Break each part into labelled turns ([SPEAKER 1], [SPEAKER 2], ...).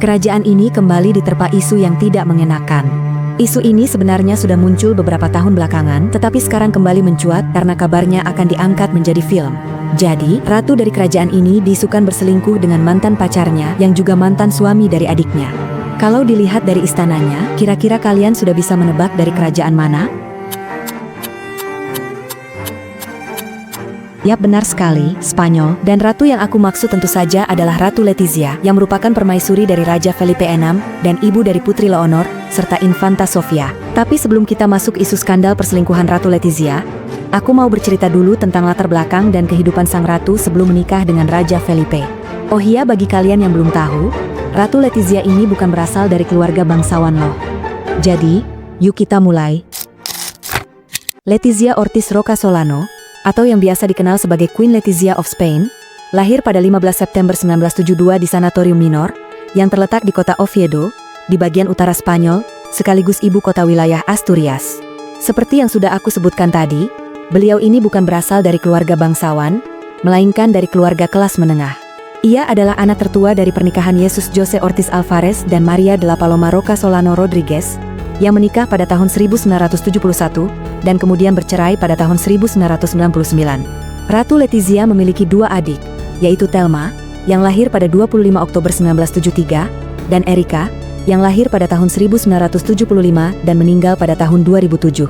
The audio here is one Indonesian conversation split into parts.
[SPEAKER 1] Kerajaan ini kembali diterpa isu yang tidak mengenakan. Isu ini sebenarnya sudah muncul beberapa tahun belakangan, tetapi sekarang kembali mencuat karena kabarnya akan diangkat menjadi film. Jadi, ratu dari kerajaan ini diisukan berselingkuh dengan mantan pacarnya yang juga mantan suami dari adiknya. Kalau dilihat dari istananya, kira-kira kalian sudah bisa menebak dari kerajaan mana? Yap, benar sekali, Spanyol. Dan ratu yang aku maksud tentu saja adalah Ratu Letizia, yang merupakan permaisuri dari Raja Felipe VI dan ibu dari Putri Leonor, serta Infanta Sofia. Tapi sebelum kita masuk isu skandal perselingkuhan Ratu Letizia, aku mau bercerita dulu tentang latar belakang dan kehidupan sang ratu sebelum menikah dengan Raja Felipe. Oh iya, bagi kalian yang belum tahu, Ratu Letizia ini bukan berasal dari keluarga bangsawan loh. Jadi, yuk kita mulai. Letizia Ortiz Roca Solano, atau yang biasa dikenal sebagai Queen Letizia of Spain, lahir pada 15 September 1972 di Sanatorium Minor, yang terletak di kota Oviedo, di bagian utara Spanyol, sekaligus ibu kota wilayah Asturias. Seperti yang sudah aku sebutkan tadi, beliau ini bukan berasal dari keluarga bangsawan, melainkan dari keluarga kelas menengah. Ia adalah anak tertua dari pernikahan Jesús José Ortiz Álvarez dan María de la Paloma Roca Solano Rodríguez, yang menikah pada tahun 1971 dan kemudian bercerai pada tahun 1999. Ratu Letizia memiliki dua adik, yaitu Thelma, yang lahir pada 25 Oktober 1973, dan Erika, yang lahir pada tahun 1975 dan meninggal pada tahun 2007.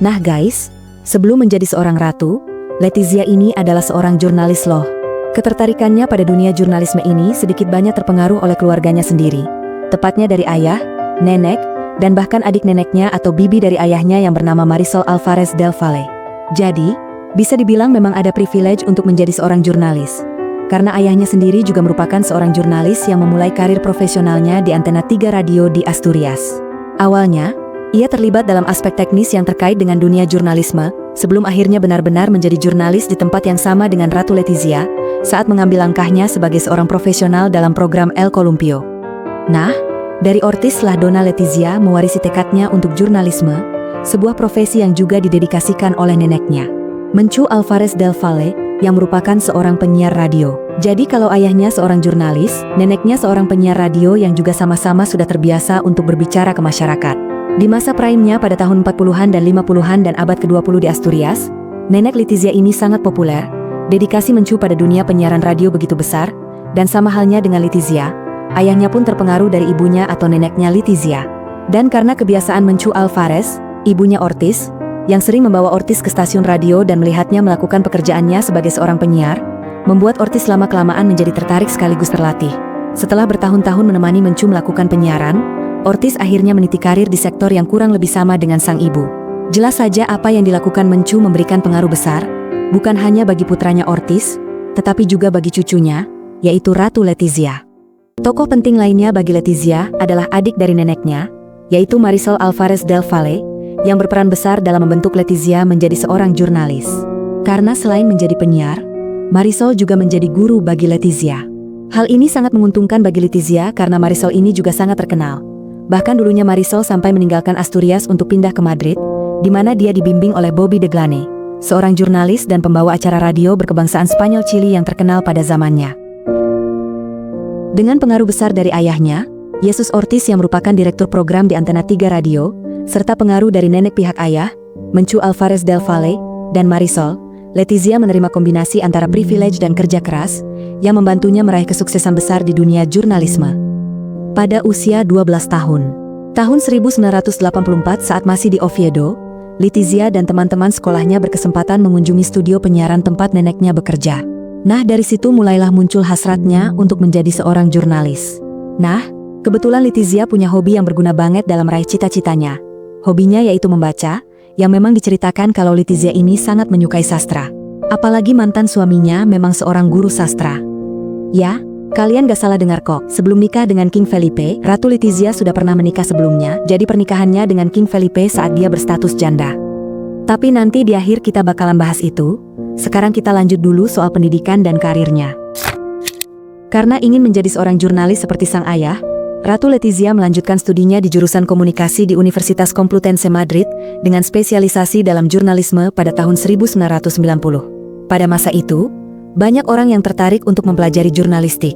[SPEAKER 1] Nah guys, sebelum menjadi seorang ratu, Letizia ini adalah seorang jurnalis loh. Ketertarikannya pada dunia jurnalisme ini sedikit banyak terpengaruh oleh keluarganya sendiri, tepatnya dari ayah, nenek, dan bahkan adik neneknya atau bibi dari ayahnya yang bernama Marisol Álvarez del Valle. Jadi, bisa dibilang memang ada privilege untuk menjadi seorang jurnalis. Karena ayahnya sendiri juga merupakan seorang jurnalis yang memulai karir profesionalnya di Antena 3 Radio di Asturias. Awalnya, ia terlibat dalam aspek teknis yang terkait dengan dunia jurnalisme, sebelum akhirnya benar-benar menjadi jurnalis di tempat yang sama dengan Ratu Letizia, saat mengambil langkahnya sebagai seorang profesional dalam program El Columpio. Nah, dari Ortiz lah Donna Letizia mewarisi tekadnya untuk jurnalisme, sebuah profesi yang juga didedikasikan oleh neneknya, Menchu Álvarez del Valle, yang merupakan seorang penyiar radio. Jadi kalau ayahnya seorang jurnalis, neneknya seorang penyiar radio yang juga sama-sama sudah terbiasa untuk berbicara ke masyarakat. Di masa prime-nya pada tahun 40-an dan 50-an dan abad ke-20 di Asturias, nenek Letizia ini sangat populer. Dedikasi Menchu pada dunia penyiaran radio begitu besar, dan sama halnya dengan Letizia, ayahnya pun terpengaruh dari ibunya atau neneknya Letizia. Dan karena kebiasaan Menchu Álvarez, ibunya Ortiz, yang sering membawa Ortiz ke stasiun radio dan melihatnya melakukan pekerjaannya sebagai seorang penyiar, membuat Ortiz lama-kelamaan menjadi tertarik sekaligus terlatih. Setelah bertahun-tahun menemani Menchu melakukan penyiaran, Ortiz akhirnya meniti karir di sektor yang kurang lebih sama dengan sang ibu. Jelas saja apa yang dilakukan Menchu memberikan pengaruh besar, bukan hanya bagi putranya Ortiz, tetapi juga bagi cucunya, yaitu Ratu Letizia. Tokoh penting lainnya bagi Letizia adalah adik dari neneknya, yaitu Marisol Álvarez del Valle, yang berperan besar dalam membentuk Letizia menjadi seorang jurnalis. Karena selain menjadi penyiar, Marisol juga menjadi guru bagi Letizia. Hal ini sangat menguntungkan bagi Letizia karena Marisol ini juga sangat terkenal. Bahkan dulunya Marisol sampai meninggalkan Asturias untuk pindah ke Madrid, di mana dia dibimbing oleh Bobby de Glane, seorang jurnalis dan pembawa acara radio berkebangsaan Spanyol Chili yang terkenal pada zamannya. Dengan pengaruh besar dari ayahnya, Jesús Ortiz yang merupakan direktur program di Antena 3 Radio, serta pengaruh dari nenek pihak ayah, Menchu Álvarez del Valle, dan Marisol, Letizia menerima kombinasi antara privilege dan kerja keras, yang membantunya meraih kesuksesan besar di dunia jurnalisme. Pada usia 12 tahun, tahun 1984 saat masih di Oviedo, Letizia dan teman-teman sekolahnya berkesempatan mengunjungi studio penyiaran tempat neneknya bekerja. Nah, dari situ mulailah muncul hasratnya untuk menjadi seorang jurnalis. Nah, kebetulan Letizia punya hobi yang berguna banget dalam meraih cita-citanya. Hobinya yaitu membaca, yang memang diceritakan kalau Letizia ini sangat menyukai sastra. Apalagi mantan suaminya memang seorang guru sastra. Ya, kalian gak salah dengar kok. Sebelum nikah dengan King Felipe, Ratu Letizia sudah pernah menikah sebelumnya, jadi pernikahannya dengan King Felipe saat dia berstatus janda. Tapi nanti di akhir kita bakalan bahas itu. Sekarang kita lanjut dulu soal pendidikan dan karirnya. Karena ingin menjadi seorang jurnalis seperti sang ayah, Ratu Letizia melanjutkan studinya di jurusan komunikasi di Universitas Complutense Madrid dengan spesialisasi dalam jurnalisme pada tahun 1990. Pada masa itu, banyak orang yang tertarik untuk mempelajari jurnalistik.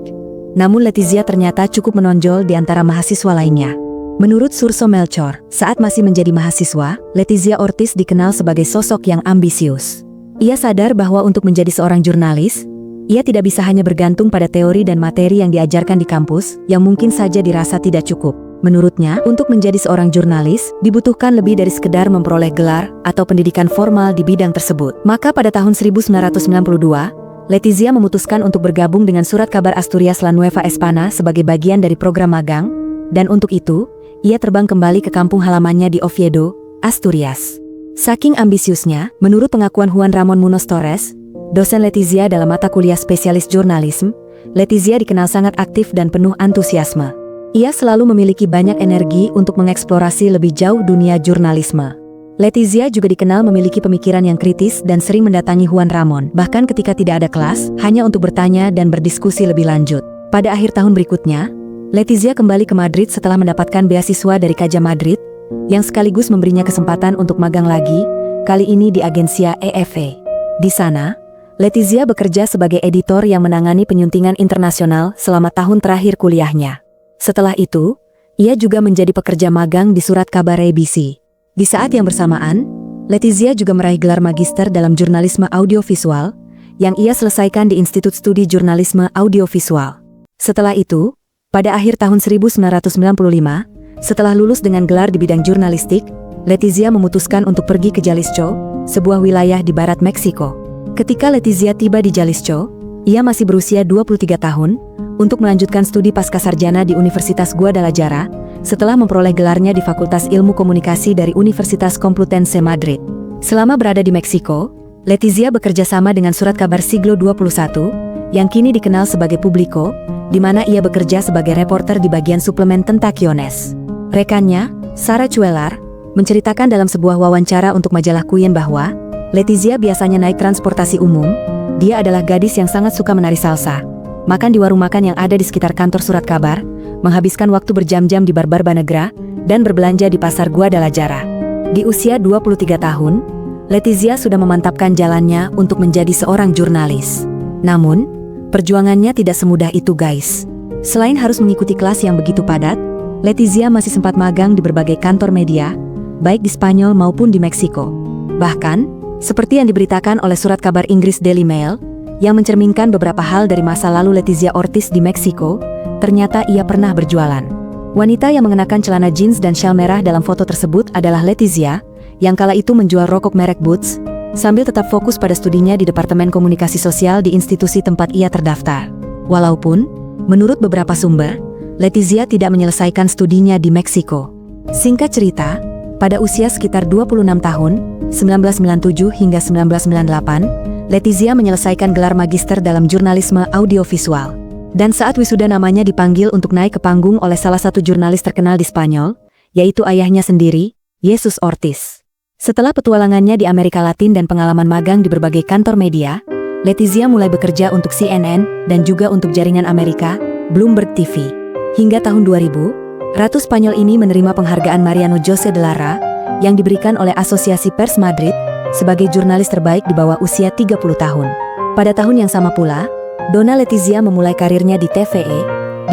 [SPEAKER 1] Namun Letizia ternyata cukup menonjol di antara mahasiswa lainnya. Menurut Surso Melchor, saat masih menjadi mahasiswa, Letizia Ortiz dikenal sebagai sosok yang ambisius. Ia sadar bahwa untuk menjadi seorang jurnalis, ia tidak bisa hanya bergantung pada teori dan materi yang diajarkan di kampus, yang mungkin saja dirasa tidak cukup. Menurutnya, untuk menjadi seorang jurnalis, dibutuhkan lebih dari sekedar memperoleh gelar atau pendidikan formal di bidang tersebut. Maka pada tahun 1992, Letizia memutuskan untuk bergabung dengan Surat Kabar Asturias La Nueva España sebagai bagian dari program magang, dan untuk itu, ia terbang kembali ke kampung halamannya di Oviedo, Asturias. Saking ambisiusnya, menurut pengakuan Juan Ramón Munoz Torres, dosen Letizia dalam mata kuliah spesialis jurnalisme, Letizia dikenal sangat aktif dan penuh antusiasme. Ia selalu memiliki banyak energi untuk mengeksplorasi lebih jauh dunia jurnalisme. Letizia juga dikenal memiliki pemikiran yang kritis dan sering mendatangi Juan Ramón, bahkan ketika tidak ada kelas, hanya untuk bertanya dan berdiskusi lebih lanjut. Pada akhir tahun berikutnya, Letizia kembali ke Madrid setelah mendapatkan beasiswa dari Caja Madrid, yang sekaligus memberinya kesempatan untuk magang lagi, kali ini di Agencia EFE. Di sana, Letizia bekerja sebagai editor yang menangani penyuntingan internasional selama tahun terakhir kuliahnya. Setelah itu, ia juga menjadi pekerja magang di Surat Kabar ABC. Di saat yang bersamaan, Letizia juga meraih gelar magister dalam jurnalisme audiovisual, yang ia selesaikan di Institut Studi Jurnalisme Audiovisual. Setelah itu, pada akhir tahun 1995, setelah lulus dengan gelar di bidang jurnalistik, Letizia memutuskan untuk pergi ke Jalisco, sebuah wilayah di barat Meksiko. Ketika Letizia tiba di Jalisco, ia masih berusia 23 tahun, untuk melanjutkan studi pascasarjana di Universitas Guadalajara, setelah memperoleh gelarnya di Fakultas Ilmu Komunikasi dari Universitas Complutense Madrid. Selama berada di Meksiko, Letizia bekerja sama dengan Surat Kabar Siglo XXI, yang kini dikenal sebagai Publico, di mana ia bekerja sebagai reporter di bagian suplemen Tentaciones. Rekannya, Sarah Cuellar, menceritakan dalam sebuah wawancara untuk majalah Queen bahwa Letizia biasanya naik transportasi umum. Dia adalah gadis yang sangat suka menari salsa, makan di warung makan yang ada di sekitar kantor Surat Kabar, menghabiskan waktu berjam-jam di bar Banegra, dan berbelanja di pasar Guadalajara. Di usia 23 tahun, Letizia sudah memantapkan jalannya untuk menjadi seorang jurnalis. Namun, perjuangannya tidak semudah itu guys. Selain harus mengikuti kelas yang begitu padat, Letizia masih sempat magang di berbagai kantor media, baik di Spanyol maupun di Meksiko. Bahkan, seperti yang diberitakan oleh Surat Kabar Inggris Daily Mail, yang mencerminkan beberapa hal dari masa lalu Letizia Ortiz di Meksiko, ternyata ia pernah berjualan. Wanita yang mengenakan celana jeans dan syal merah dalam foto tersebut adalah Letizia, yang kala itu menjual rokok merek Boots, sambil tetap fokus pada studinya di Departemen Komunikasi Sosial di institusi tempat ia terdaftar. Walaupun, menurut beberapa sumber, Letizia tidak menyelesaikan studinya di Meksiko. Singkat cerita, pada usia sekitar 26 tahun, 1997 hingga 1998, Letizia menyelesaikan gelar magister dalam jurnalisme audiovisual. Dan saat wisuda namanya dipanggil untuk naik ke panggung oleh salah satu jurnalis terkenal di Spanyol, yaitu ayahnya sendiri, Jesus Ortiz. Setelah petualangannya di Amerika Latin dan pengalaman magang di berbagai kantor media, Letizia mulai bekerja untuk CNN dan juga untuk jaringan Amerika, Bloomberg TV. Hingga tahun 2000, Ratu Spanyol ini menerima penghargaan Mariano José de Lara yang diberikan oleh Asosiasi Pers Madrid sebagai jurnalis terbaik di bawah usia 30 tahun. Pada tahun yang sama pula, Donna Letizia memulai karirnya di TVE,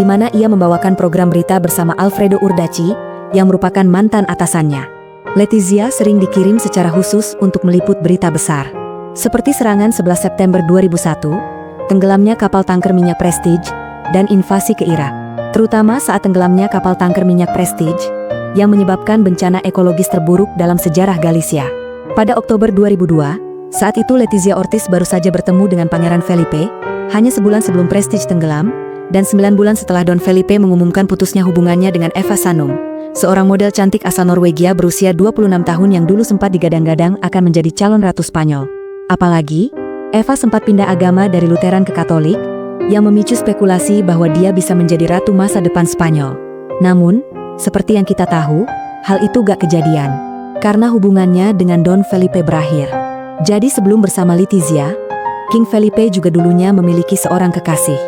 [SPEAKER 1] di mana ia membawakan program berita bersama Alfredo Urdaci, yang merupakan mantan atasannya. Letizia sering dikirim secara khusus untuk meliput berita besar, seperti serangan 11 September 2001, tenggelamnya kapal tanker minyak Prestige, dan invasi ke Irak, terutama saat tenggelamnya kapal tanker minyak Prestige, yang menyebabkan bencana ekologis terburuk dalam sejarah Galicia. Pada Oktober 2002, saat itu Letizia Ortiz baru saja bertemu dengan Pangeran Felipe, hanya sebulan sebelum Prestige tenggelam, dan 9 bulan setelah Don Felipe mengumumkan putusnya hubungannya dengan Eva Sanum, seorang model cantik asal Norwegia berusia 26 tahun yang dulu sempat digadang-gadang akan menjadi calon ratu Spanyol. Apalagi, Eva sempat pindah agama dari Lutheran ke Katolik, yang memicu spekulasi bahwa dia bisa menjadi ratu masa depan Spanyol. Namun, seperti yang kita tahu, hal itu gak kejadian, karena hubungannya dengan Don Felipe berakhir. Jadi sebelum bersama Letizia, King Felipe juga dulunya memiliki seorang kekasih,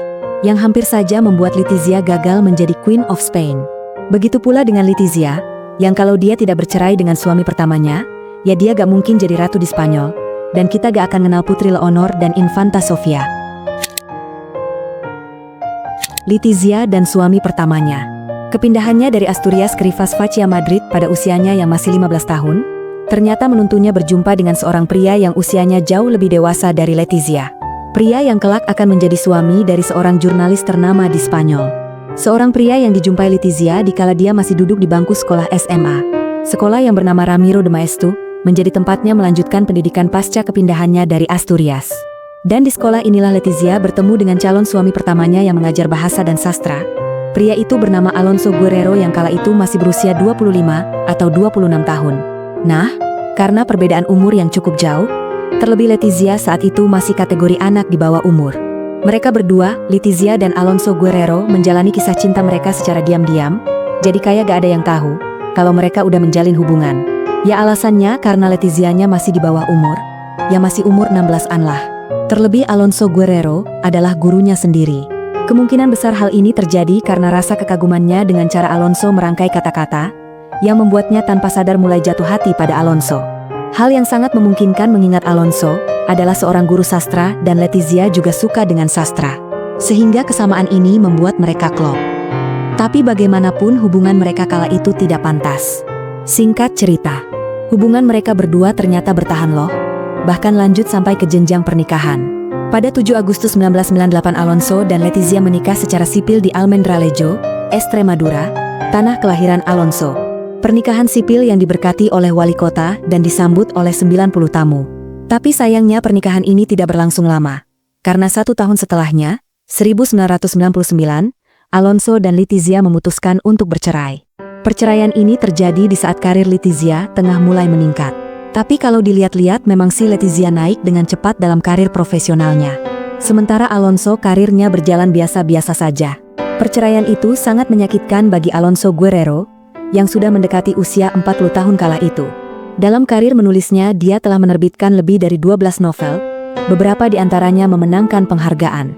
[SPEAKER 1] yang hampir saja membuat Letizia gagal menjadi Queen of Spain. Begitu pula dengan Letizia, yang kalau dia tidak bercerai dengan suami pertamanya, ya dia gak mungkin jadi ratu di Spanyol, dan kita gak akan kenal Putri Leonor dan Infanta Sofia. Letizia dan suami pertamanya. Kepindahannya dari Asturias ke Rivas Vaccia Madrid pada usianya yang masih 15 tahun, ternyata menuntunnya berjumpa dengan seorang pria yang usianya jauh lebih dewasa dari Letizia. Pria yang kelak akan menjadi suami dari seorang jurnalis ternama di Spanyol. Seorang pria yang dijumpai Letizia dikala dia masih duduk di bangku sekolah SMA. Sekolah yang bernama Ramiro de Maeztu menjadi tempatnya melanjutkan pendidikan pasca kepindahannya dari Asturias. Dan di sekolah inilah Letizia bertemu dengan calon suami pertamanya yang mengajar bahasa dan sastra. Pria itu bernama Alonso Guerrero yang kala itu masih berusia 25 atau 26 tahun. Nah, karena perbedaan umur yang cukup jauh, terlebih Letizia saat itu masih kategori anak di bawah umur. Mereka berdua, Letizia dan Alonso Guerrero, menjalani kisah cinta mereka secara diam-diam, jadi kayak gak ada yang tahu kalau mereka udah menjalin hubungan. Ya alasannya karena Letizianya masih di bawah umur, ya masih umur 16-an lah. Terlebih Alonso Guerrero adalah gurunya sendiri. Kemungkinan besar hal ini terjadi karena rasa kekagumannya dengan cara Alonso merangkai kata-kata, yang membuatnya tanpa sadar mulai jatuh hati pada Alonso. Hal yang sangat memungkinkan mengingat Alonso adalah seorang guru sastra dan Letizia juga suka dengan sastra. Sehingga kesamaan ini membuat mereka klop. Tapi bagaimanapun hubungan mereka kala itu tidak pantas. Singkat cerita, hubungan mereka berdua ternyata bertahan loh, bahkan lanjut sampai ke jenjang pernikahan. Pada 7 Agustus 1998 Alonso dan Letizia menikah secara sipil di Almendralejo, Extremadura, tanah kelahiran Alonso. Pernikahan sipil yang diberkati oleh wali kota dan disambut oleh 90 tamu. Tapi sayangnya pernikahan ini tidak berlangsung lama. Karena 1 tahun setelahnya, 1999, Alonso dan Letizia memutuskan untuk bercerai. Perceraian ini terjadi di saat karir Letizia tengah mulai meningkat. Tapi kalau dilihat-lihat memang si Letizia naik dengan cepat dalam karir profesionalnya. Sementara Alonso karirnya berjalan biasa-biasa saja. Perceraian itu sangat menyakitkan bagi Alonso Guerrero, yang sudah mendekati usia 40 tahun kala itu. Dalam karir menulisnya dia telah menerbitkan lebih dari 12 novel, beberapa di antaranya memenangkan penghargaan.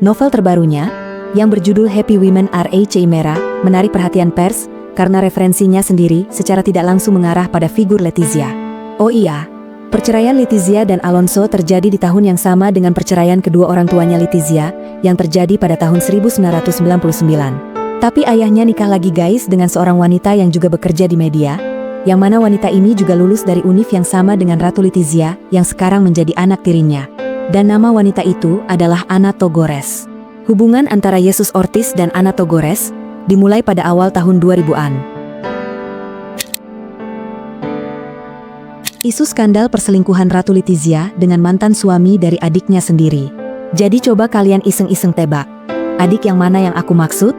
[SPEAKER 1] Novel terbarunya, yang berjudul Happy Women Are a Chimera, menarik perhatian pers karena referensinya sendiri secara tidak langsung mengarah pada figur Letizia. Oh iya, perceraian Letizia dan Alonso terjadi di tahun yang sama dengan perceraian kedua orang tuanya Letizia yang terjadi pada tahun 1999. Tapi ayahnya nikah lagi guys dengan seorang wanita yang juga bekerja di media, yang mana wanita ini juga lulus dari univ yang sama dengan Ratu Letizia yang sekarang menjadi anak tirinya. Dan nama wanita itu adalah Ana Togores. Hubungan antara Jesus Ortiz dan Ana Togores dimulai pada awal tahun 2000-an. Isu skandal perselingkuhan Ratu Letizia dengan mantan suami dari adiknya sendiri. Jadi coba kalian iseng-iseng tebak, adik yang mana yang aku maksud?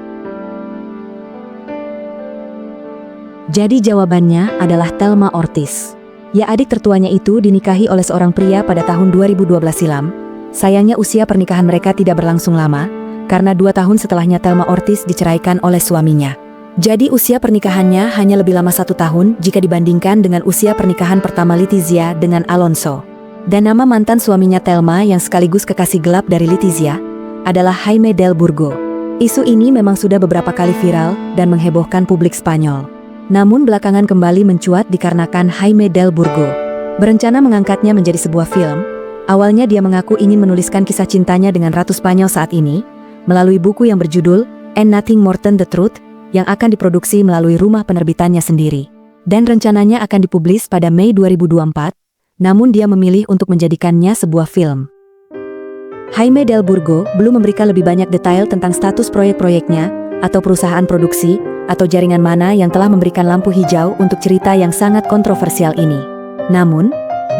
[SPEAKER 1] Jadi jawabannya adalah Thelma Ortiz. Ya, adik tertuanya itu dinikahi oleh seorang pria pada tahun 2012 silam. Sayangnya usia pernikahan mereka tidak berlangsung lama, karena 2 tahun setelahnya Thelma Ortiz diceraikan oleh suaminya. Jadi usia pernikahannya hanya lebih lama 1 tahun jika dibandingkan dengan usia pernikahan pertama Letizia dengan Alonso. Dan nama mantan suaminya Thelma yang sekaligus kekasih gelap dari Letizia adalah Jaime del Burgo. Isu ini memang sudah beberapa kali viral dan menghebohkan publik Spanyol. Namun belakangan kembali mencuat dikarenakan Jaime del Burgo berencana mengangkatnya menjadi sebuah film. Awalnya dia mengaku ingin menuliskan kisah cintanya dengan Ratu Spanyol saat ini melalui buku yang berjudul And Nothing More Than the Truth, yang akan diproduksi melalui rumah penerbitannya sendiri. Dan rencananya akan dipublis pada Mei 2024, namun dia memilih untuk menjadikannya sebuah film. Jaime del Burgo belum memberikan lebih banyak detail tentang status proyek-proyeknya, atau perusahaan produksi, atau jaringan mana yang telah memberikan lampu hijau untuk cerita yang sangat kontroversial ini. Namun,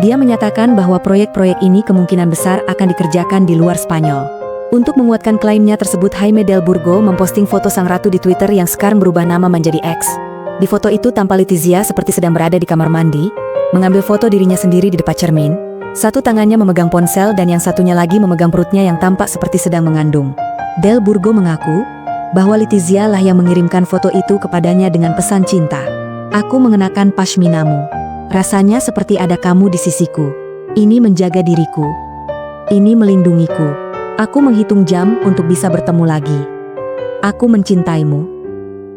[SPEAKER 1] dia menyatakan bahwa proyek-proyek ini kemungkinan besar akan dikerjakan di luar Spanyol. Untuk menguatkan klaimnya tersebut, Jaime del Burgo memposting foto sang ratu di Twitter yang sekarang berubah nama menjadi X. Di foto itu tampak Letizia seperti sedang berada di kamar mandi, mengambil foto dirinya sendiri di depan cermin. Satu tangannya memegang ponsel dan yang satunya lagi memegang perutnya yang tampak seperti sedang mengandung. Del Burgo mengaku bahwa Letizia lah yang mengirimkan foto itu kepadanya dengan pesan cinta. Aku mengenakan pashminamu. Rasanya seperti ada kamu di sisiku. Ini menjaga diriku. Ini melindungiku. Aku menghitung jam untuk bisa bertemu lagi. Aku mencintaimu.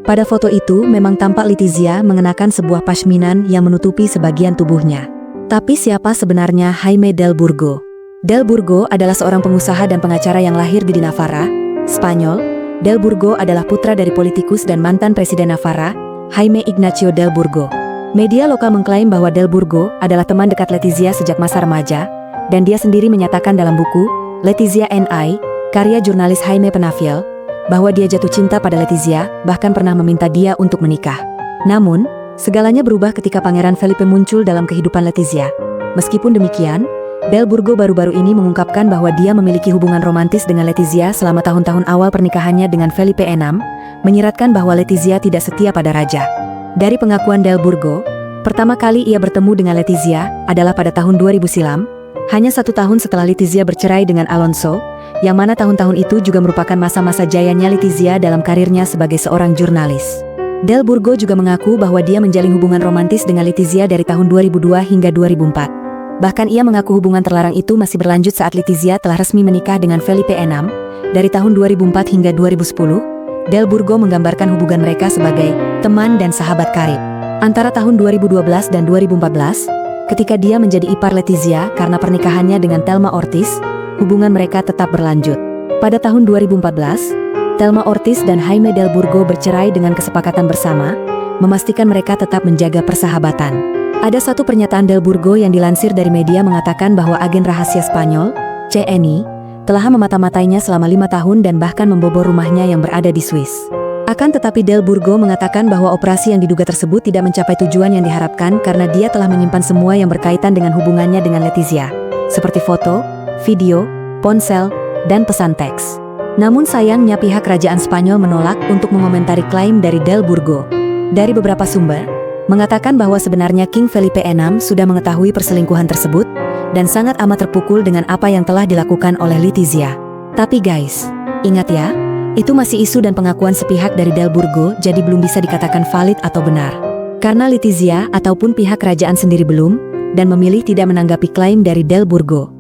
[SPEAKER 1] Pada foto itu memang tampak Letizia mengenakan sebuah pashminan yang menutupi sebagian tubuhnya. Tapi siapa sebenarnya Jaime del Burgo? Del Burgo adalah seorang pengusaha dan pengacara yang lahir di Navarra, Spanyol, Del Burgo adalah putra dari politikus dan mantan Presiden Navarra, Jaime Ignacio Del Burgo. Media lokal mengklaim bahwa Del Burgo adalah teman dekat Letizia sejak masa remaja, dan dia sendiri menyatakan dalam buku, Letizia and I, karya jurnalis Jaime Penafiel, bahwa dia jatuh cinta pada Letizia, bahkan pernah meminta dia untuk menikah. Namun, segalanya berubah ketika Pangeran Felipe muncul dalam kehidupan Letizia. Meskipun demikian, Del Burgo baru-baru ini mengungkapkan bahwa dia memiliki hubungan romantis dengan Letizia selama tahun-tahun awal pernikahannya dengan Felipe VI, menyiratkan bahwa Letizia tidak setia pada raja. Dari pengakuan Del Burgo, pertama kali ia bertemu dengan Letizia adalah pada tahun 2000 silam, hanya 1 tahun setelah Letizia bercerai dengan Alonso, yang mana tahun-tahun itu juga merupakan masa-masa jayanya Letizia dalam karirnya sebagai seorang jurnalis. Del Burgo juga mengaku bahwa dia menjalin hubungan romantis dengan Letizia dari tahun 2002 hingga 2004. Bahkan ia mengaku hubungan terlarang itu masih berlanjut saat Letizia telah resmi menikah dengan Felipe VI. Dari tahun 2004 hingga 2010, Del Burgo menggambarkan hubungan mereka sebagai teman dan sahabat karib. Antara tahun 2012 dan 2014, ketika dia menjadi ipar Letizia karena pernikahannya dengan Thelma Ortiz, hubungan mereka tetap berlanjut. Pada tahun 2014, Thelma Ortiz dan Jaime Del Burgo bercerai dengan kesepakatan bersama, memastikan mereka tetap menjaga persahabatan. Ada satu pernyataan Del Burgo yang dilansir dari media mengatakan bahwa agen rahasia Spanyol, CNI, telah memata-matainya selama 5 tahun dan bahkan membobol rumahnya yang berada di Swiss. Akan tetapi Del Burgo mengatakan bahwa operasi yang diduga tersebut tidak mencapai tujuan yang diharapkan karena dia telah menyimpan semua yang berkaitan dengan hubungannya dengan Letizia, seperti foto, video, ponsel, dan pesan teks. Namun sayangnya pihak kerajaan Spanyol menolak untuk mengomentari klaim dari Del Burgo. Dari beberapa sumber, mengatakan bahwa sebenarnya King Felipe VI sudah mengetahui perselingkuhan tersebut dan sangat amat terpukul dengan apa yang telah dilakukan oleh Letizia. Tapi guys, ingat ya, itu masih isu dan pengakuan sepihak dari Del Burgo, jadi belum bisa dikatakan valid atau benar. Karena Letizia ataupun pihak kerajaan sendiri belum dan memilih tidak menanggapi klaim dari Del Burgo.